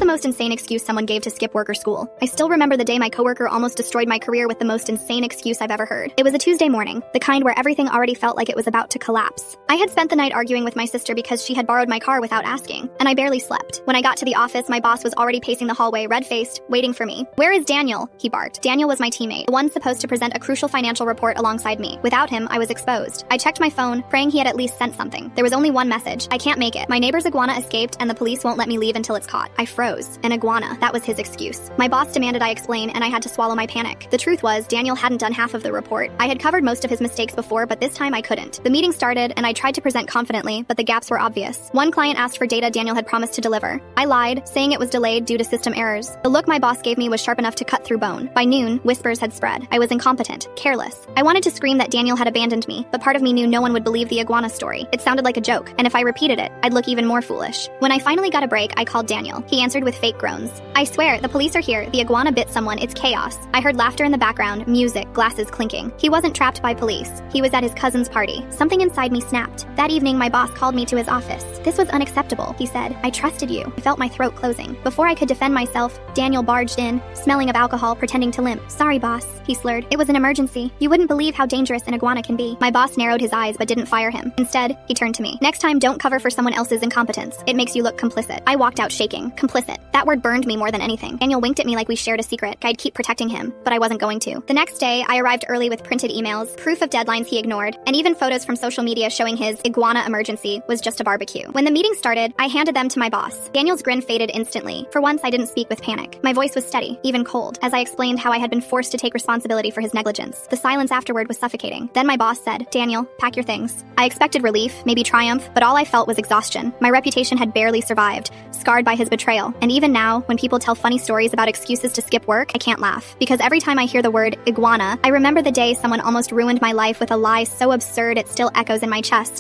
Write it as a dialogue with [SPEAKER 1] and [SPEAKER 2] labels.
[SPEAKER 1] the most insane excuse someone gave to skip work or school? I still remember the day my coworker almost destroyed my career with the most insane excuse I've ever heard. It was a Tuesday morning, the kind where everything already felt like it was about to collapse. I had spent the night arguing with my sister because she had borrowed my car without asking, and I barely slept. When I got to the office, my boss was already pacing the hallway, red-faced, waiting for me. "Where is Daniel?" he barked. Daniel was my teammate, the one supposed to present a crucial financial report alongside me. Without him, I was exposed. I checked my phone, praying he had at least sent something. There was only one message: "I can't make it. My neighbor's iguana escaped, and the police won't let me leave until it's caught." I froze. An iguana. That was his excuse. My boss demanded I explain, and I had to swallow my panic. The truth was, Daniel hadn't done half of the report. I had covered most of his mistakes before, but this time I couldn't. The meeting started, and I tried to present confidently, but the gaps were obvious. One client asked for data Daniel had promised to deliver. I lied, saying it was delayed due to system errors. The look my boss gave me was sharp enough to cut through bone. By noon, whispers had spread. I was incompetent, careless. I wanted to scream that Daniel had abandoned me, but part of me knew no one would believe the iguana story. It sounded like a joke, and if I repeated it, I'd look even more foolish. When I finally got a break, I called Daniel. He answered with fake groans. "I swear, the police are here. The iguana bit someone. It's chaos." I heard laughter in the background, music, glasses clinking. He wasn't trapped by police. He was at his cousin's party. Something inside me snapped. That evening, my boss called me to his office. "This was unacceptable," he said. "I trusted you." I felt my throat closing. Before I could defend myself, Daniel barged in, smelling of alcohol, pretending to limp. "Sorry, boss," he slurred. "It was an emergency. You wouldn't believe how dangerous an iguana can be." My boss narrowed his eyes but didn't fire him. Instead, he turned to me. "Next time, don't cover for someone else's incompetence. It makes you look complicit." I walked out shaking. Complicit. That word burned me more than anything. Daniel winked at me like we shared a secret. I'd keep protecting him, but I wasn't going to. The next day, I arrived early with printed emails, proof of deadlines he ignored, and even photos from social media showing his iguana emergency was just a barbecue. When the meeting started, I handed them to my boss. Daniel's grin faded instantly. For once, I didn't speak with panic. My voice was steady, even cold, as I explained how I had been forced to take responsibility for his negligence. The silence afterward was suffocating. Then my boss said, "Daniel, pack your things." I expected relief, maybe triumph, but all I felt was exhaustion. My reputation had barely survived, scarred by his betrayal. And even now, when people tell funny stories about excuses to skip work, I can't laugh. Because every time I hear the word iguana, I remember the day someone almost ruined my life with a lie so absurd it still echoes in my chest.